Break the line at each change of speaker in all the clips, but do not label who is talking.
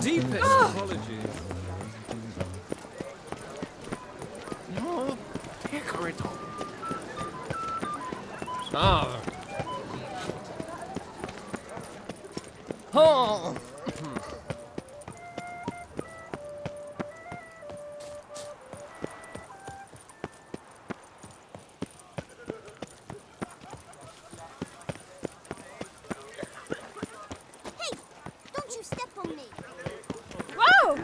Deepest apologies.
No, pecorito.
Ah. Oh.
Don't you step on me!
Whoa!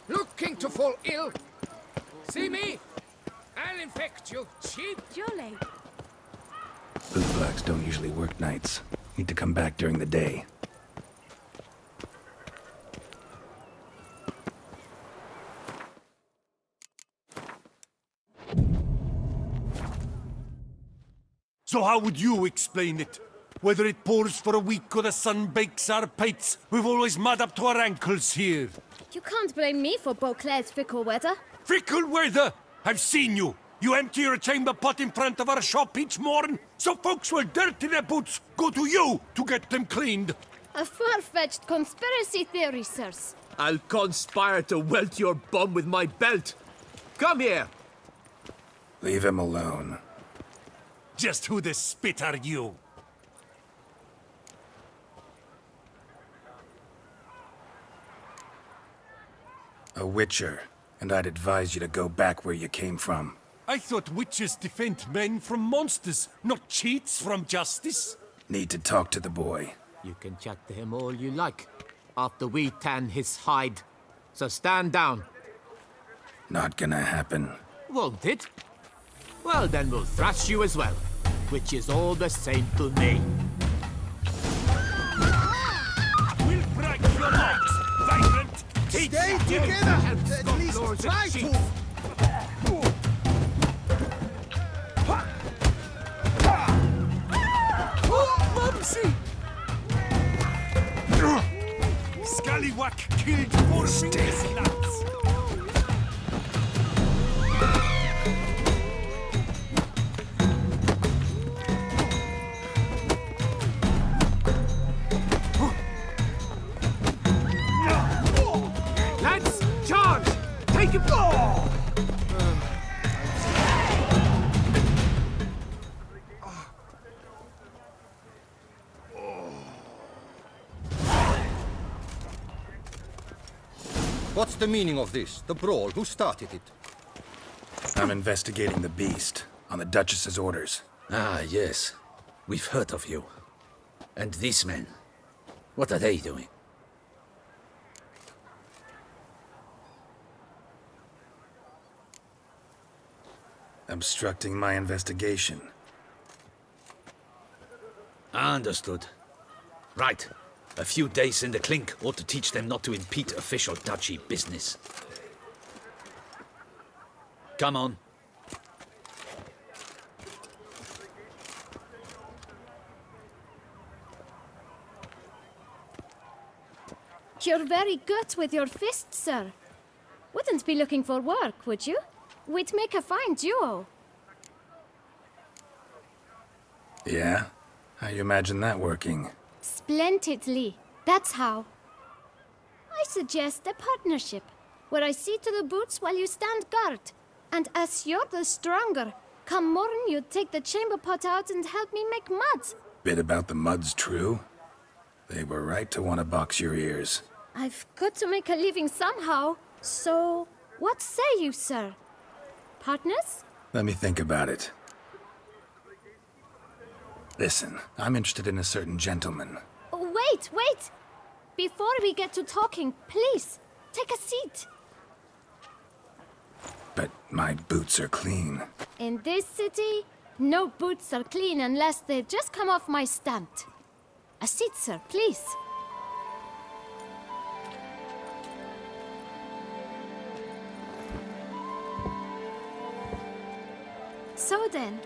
Looking to fall ill? See me? I'll infect you, cheap.
Julie.
Bootblacks don't usually work nights. Need to come back during the day.
So how would you explain it? Whether it pours for a week or the sun bakes our pates, we've always mud up to our ankles here.
You can't blame me for Beauclair's fickle weather.
Fickle weather! I've seen you! You empty your chamber pot in front of our shop each morn, so folks will dirty their boots, go to you to get them cleaned.
A far-fetched conspiracy theory, sirs.
I'll conspire to welt your bum with my belt. Come here!
Leave him alone.
Just who the spit are you?
A witcher, and I'd advise you to go back where you came from.
I thought witches defend men from monsters, not cheats from justice.
Need to talk to the boy.
You can chat to him all you like, after we tan his hide. So stand down.
Not gonna happen.
Won't it? Well, then we'll thrash you as well, which is all the same to me.
We'll break your legs, vagrant!
Stay together! At least try to!
Mumsy! Scallywag killed 4 fingers, lads!
Lads, charge! Take him!
What's the meaning of this? The brawl? Who started it?
I'm investigating the beast, on the Duchess's orders.
Ah, yes. We've heard of you. And these men, what are they doing?
Obstructing my investigation.
Understood. Right. A few days in the clink ought to teach them not to impede official duchy business. Come on.
You're very good with your fists, sir. Wouldn't be looking for work, would you? We'd make a fine duo.
Yeah? How you imagine that working?
Splendidly. That's how. I suggest a partnership, where I see to the boots while you stand guard. And as you're the stronger, come morn you take the chamber pot out and help me make mud.
Bit about the mud's true? They were right to want to box your ears.
I've got to make a living somehow, so what say you, sir? Partners?
Let me think about it. Listen, I'm interested in a certain gentleman.
Wait, wait! Before we get to talking, please, take a seat.
But my boots are clean.
In this city, no boots are clean unless they just come off my stamp. A seat, sir, please. So then,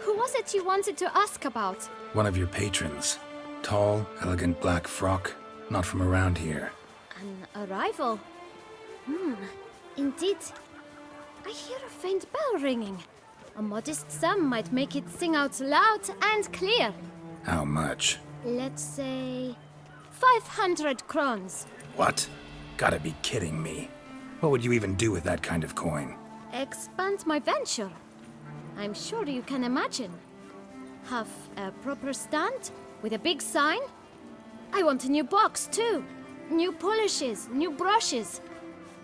who was it you wanted to ask about?
One of your patrons. Tall, elegant black frock. Not from around here.
An arrival? Indeed. I hear a faint bell ringing. A modest sum might make it sing out loud and clear.
How much?
Let's say 500 crowns.
What? Gotta be kidding me. What would you even do with that kind of coin?
Expand my venture. I'm sure you can imagine. Have a proper stand with a big sign. I want a new box too. New polishes, new brushes.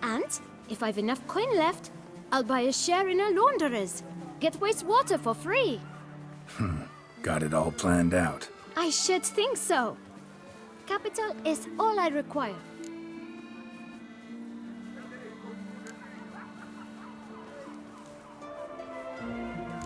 And if I've enough coin left, I'll buy a share in a launderer's. Get wastewater for free.
Got it all planned out.
I should think so. Capital is all I require.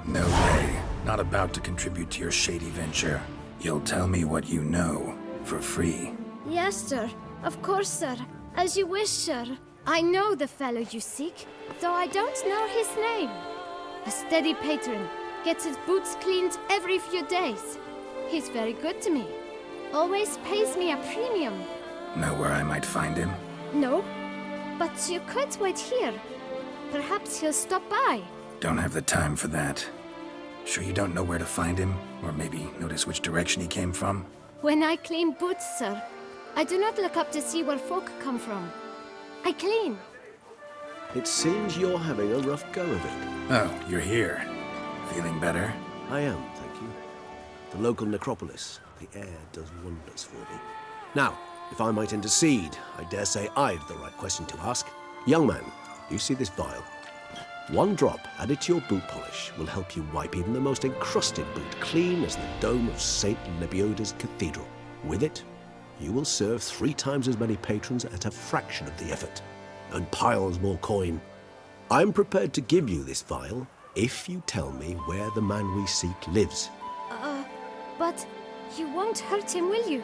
No way. Not about to contribute to your shady venture. You'll tell me what you know, for free.
Yes, sir. Of course, sir. As you wish, sir. I know the fellow you seek, though I don't know his name. A steady patron. Gets his boots cleaned every few days. He's very good to me. Always pays me a premium.
Know where I might find him?
No, but you could wait here. Perhaps he'll stop by.
Don't have the time for that. Sure you don't know where to find him? Or maybe notice which direction he came from?
When I clean boots, sir, I do not look up to see where folk come from. I clean.
It seems you're having a rough go of it.
Oh, you're here. Feeling better?
I am, thank you. The local necropolis. The air does wonders for me. Now, if I might intercede, I dare say I've the right question to ask. Young man, you see this vial? One drop added to your boot polish will help you wipe even the most encrusted boot clean as the dome of St. Lebioda's Cathedral. With it, you will serve 3 times as many patrons at a fraction of the effort, and piles more coin. I'm prepared to give you this vial if you tell me where the man we seek lives.
But you won't hurt him, will you?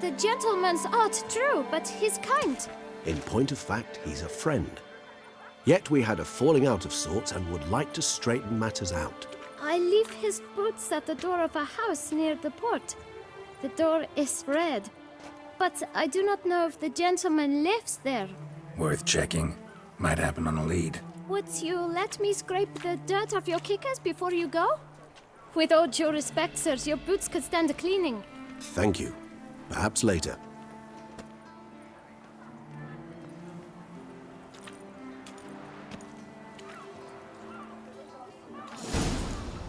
The gentleman's art, true, but he's kind.
In point of fact, he's a friend. Yet we had a falling out of sorts and would like to straighten matters out.
I leave his boots at the door of a house near the port. The door is red, but I do not know if the gentleman lives there.
Worth checking. Might happen on a lead.
Would you let me scrape the dirt off your kickers before you go? With all due respect, sirs, your boots could stand a cleaning.
Thank you. Perhaps later.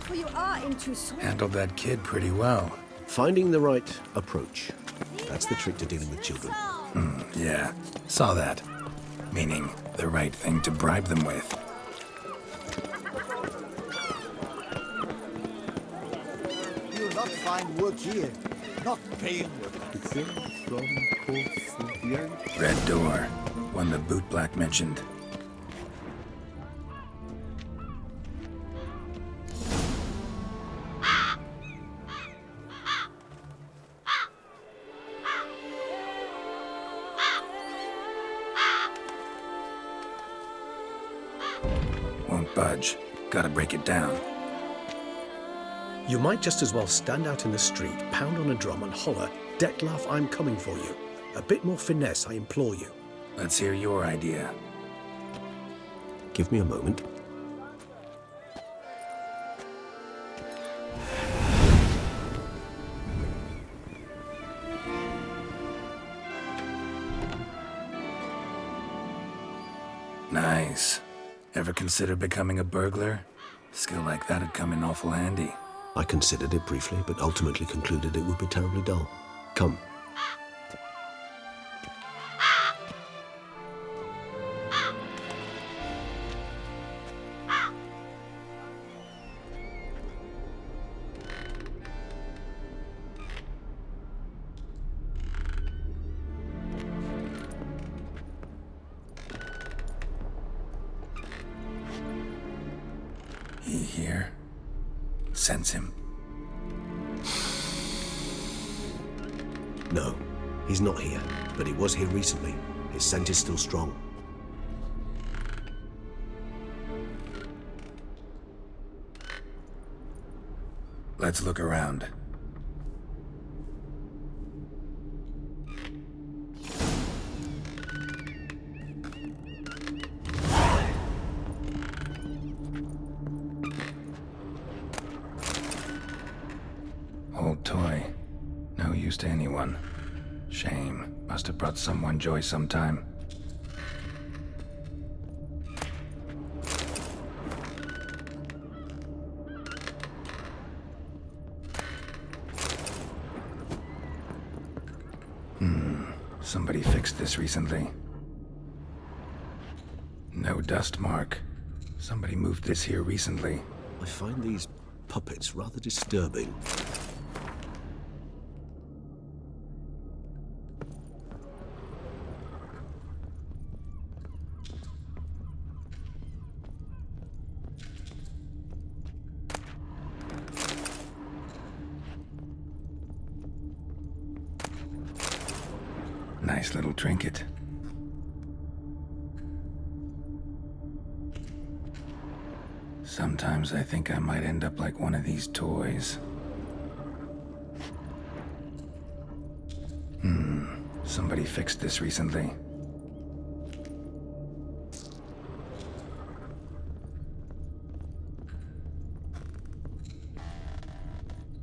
Well, you are in Toussaint.
Handled that kid pretty well.
Finding the right approach. That's the trick to dealing with children.
Yeah, saw that. Meaning, the right thing to bribe them with.
You'll not find work here. Not paying work.
Red door. One the bootblack mentioned. Won't budge. Gotta break it down.
You might just as well stand out in the street, pound on a drum and holler, "Dettlaff, I'm coming for you." A bit more finesse, I implore you.
Let's hear your idea.
Give me a moment.
Nice. Ever consider becoming a burglar? Skill like that'd come in awful handy.
I considered it briefly, but ultimately concluded it would be terribly dull. Come.
He here? Sense him.
No, he's not here, but he was here recently. His scent is still strong.
Let's look around. Old toy. No use to anyone. Shame. Must have brought someone joy sometime. Somebody fixed this recently. No dust mark. Somebody moved this here recently.
I find these puppets rather disturbing.
Nice little trinket. Sometimes I think I might end up like one of these toys. Somebody fixed this recently.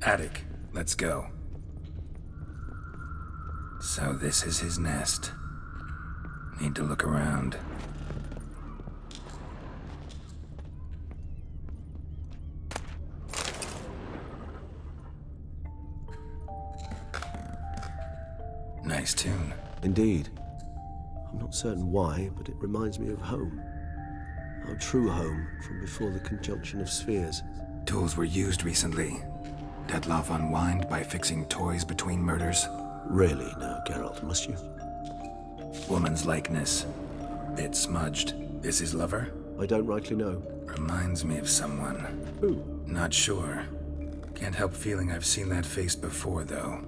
Attic, let's go. So this is his nest. Need to look around. Nice tune.
Indeed. I'm not certain why, but it reminds me of home. Our true home from before the conjunction of spheres.
Tools were used recently. Dettlaff unwind by fixing toys between murders.
Really now, Geralt, must you?
Woman's likeness. Bit smudged. This his lover?
I don't rightly know.
Reminds me of someone.
Who?
Not sure. Can't help feeling I've seen that face before, though.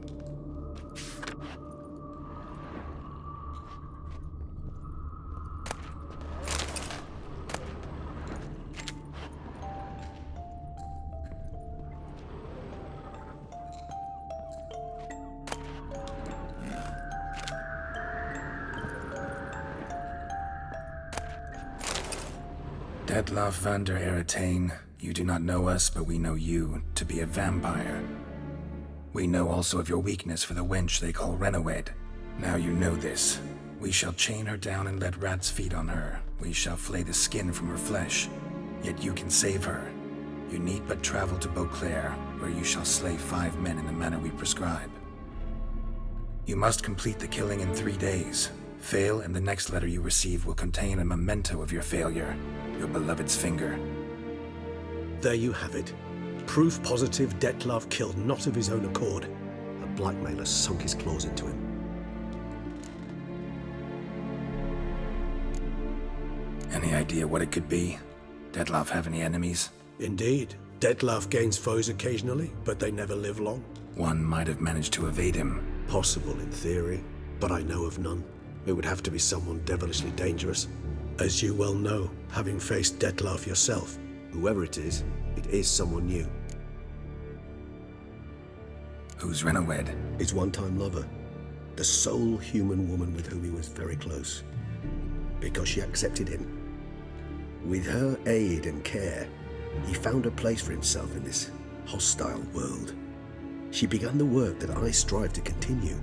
Dettlaff van der Eretain, you do not know us, but we know you to be a vampire. We know also of your weakness for the wench they call Renawed. Now you know this. We shall chain her down and let rats feed on her. We shall flay the skin from her flesh. Yet you can save her. You need but travel to Beauclair, where you shall slay 5 men in the manner we prescribe. You must complete the killing in 3 days. Fail, and the next letter you receive will contain a memento of your failure. Your beloved's finger.
There you have it. Proof positive Dettlaff killed not of his own accord.
A blackmailer sunk his claws into him.
Any idea what it could be? Dettlaff have any enemies?
Indeed. Dettlaff gains foes occasionally, but they never live long.
One might have managed to evade him.
Possible in theory, but I know of none. It would have to be someone devilishly dangerous.
As you well know, having faced Dettlaff yourself.
Whoever it is someone new.
Who's Renawed?
His one-time lover. The sole human woman with whom he was very close. Because she accepted him. With her aid and care, he found a place for himself in this hostile world. She began the work that I strive to continue.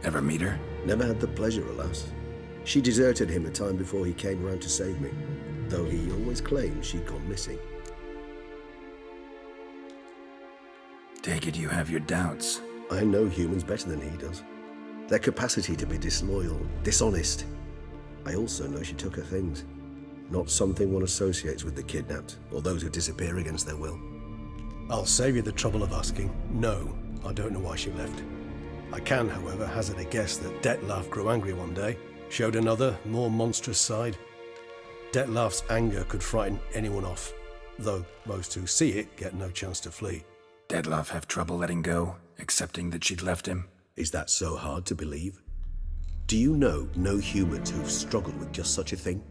Ever meet her?
Never had the pleasure, alas. She deserted him a time before he came around to save me, though he always claimed she'd gone missing.
Take it you have your doubts.
I know humans better than he does. Their capacity to be disloyal, dishonest. I also know she took her things. Not something one associates with the kidnapped, or those who disappear against their will.
I'll save you the trouble of asking. No, I don't know why she left. I can, however, hazard a guess that Dettlaff grew angry one day, showed another, more monstrous side. Dettlaff's anger could frighten anyone off, though most who see it get no chance to flee.
Dettlaff have trouble letting go, accepting that she'd left him?
Is that so hard to believe? Do you know no humans who've struggled with just such a thing?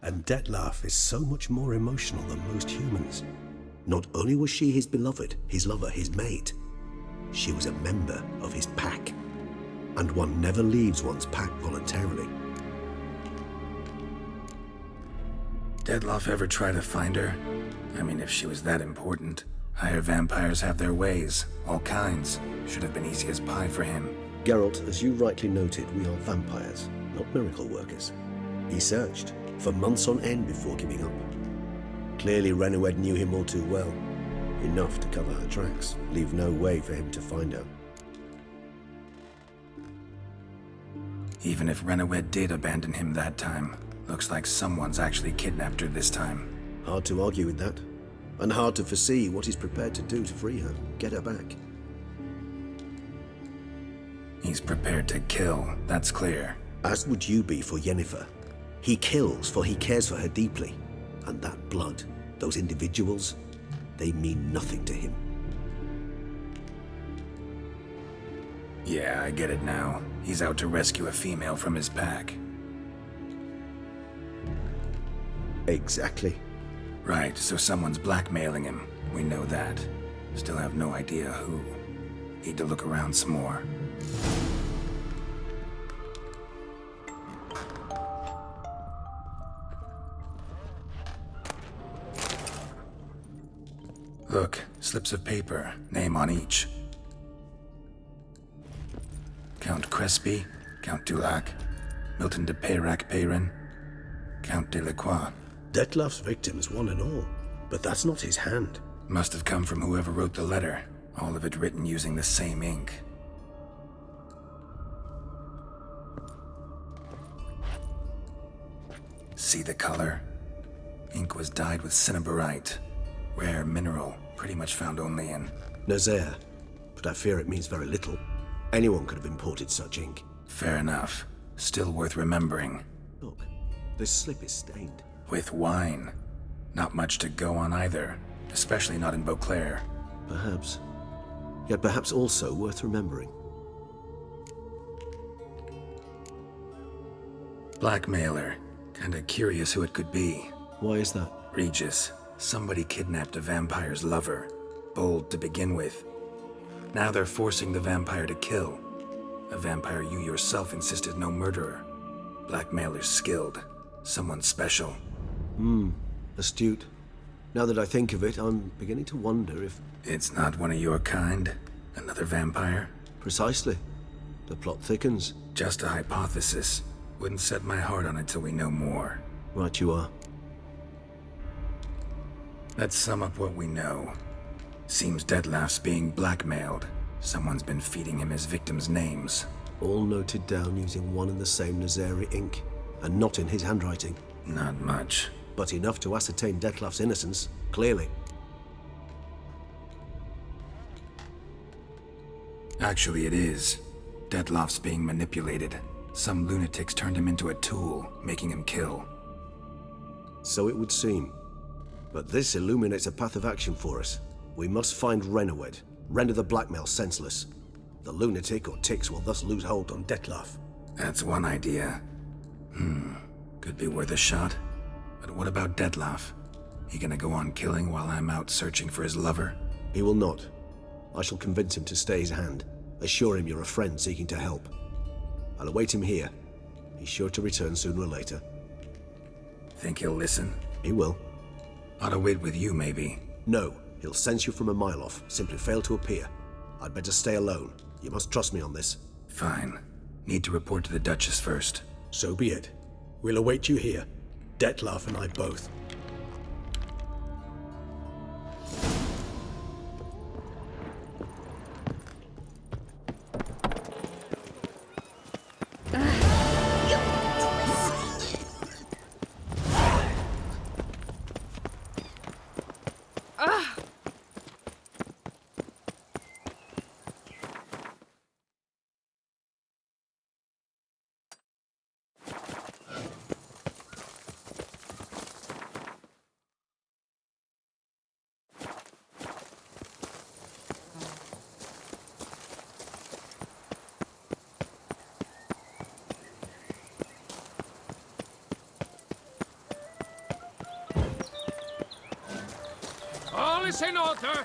And Dettlaff is so much more emotional than most humans.
Not only was she his beloved, his lover, his mate, she was a member of his pack. And one never leaves one's pack voluntarily.
Dettlaff ever try to find her? I mean, if she was that important. Higher vampires have their ways, all kinds. Should have been easy as pie for him.
Geralt, as you rightly noted, we are vampires, not miracle workers. He searched for months on end before giving up. Clearly Renowed knew him all too well. Enough to cover her tracks, leave no way for him to find her.
Even if Renowed did abandon him that time, looks like someone's actually kidnapped her this time.
Hard to argue with that. And hard to foresee what he's prepared to do to free her, get her back.
He's prepared to kill, that's clear.
As would you be for Yennefer. He kills for he cares for her deeply. And that blood, those individuals, they mean nothing to him.
Yeah, I get it now. He's out to rescue a female from his pack.
Exactly.
Right, so someone's blackmailing him. We know that. Still have no idea who. Need to look around some more. Look, slips of paper, name on each. Count Crespi, Count Dulac, Milton de Peyrac-Peyrin, Count de Lacroix.
Dettlaff's victims, one and all. But that's not his hand.
Must have come from whoever wrote the letter. All of it written using the same ink. See the color? Ink was dyed with cinnabarite. Rare mineral, pretty much found only in
Nazaire, but I fear it means very little. Anyone could have imported such ink.
Fair enough. Still worth remembering.
Look, this slip is stained.
With wine. Not much to go on either, especially not in Beauclair.
Perhaps. Yet perhaps also worth remembering.
Blackmailer. Kinda curious who it could be.
Why is that?
Regis. Somebody kidnapped a vampire's lover. Bold to begin with. Now they're forcing the vampire to kill. A vampire you yourself insisted no murderer. Blackmailer's skilled. Someone special.
Astute. Now that I think of it, I'm beginning to wonder if...
It's not one of your kind? Another vampire?
Precisely. The plot thickens.
Just a hypothesis. Wouldn't set my heart on it till we know more.
Right you are.
Let's sum up what we know. Seems Dettlaff's being blackmailed. Someone's been feeding him his victims' names.
All noted down using one and the same Nazari ink, and not in his handwriting.
Not much.
But enough to ascertain Dettlaff's innocence, clearly.
Actually, it is. Dettlaff's being manipulated. Some lunatics turned him into a tool, making him kill.
So it would seem. But this illuminates a path of action for us. We must find Renowed, render the blackmail senseless. The lunatic or ticks will thus lose hold on Dettlaff.
That's one idea. Could be worth a shot. But what about Dettlaff? He gonna go on killing while I'm out searching for his lover?
He will not. I shall convince him to stay his hand. Assure him you're a friend seeking to help. I'll await him here. He's sure to return sooner or later.
Think he'll listen?
He will.
Ought to wait with you, maybe.
No. He'll sense you from a mile off. Simply fail to appear. I'd better stay alone. You must trust me on this.
Fine. Need to report to the Duchess first.
So be it. We'll await you here. Dettlaff and I both.
All is in order.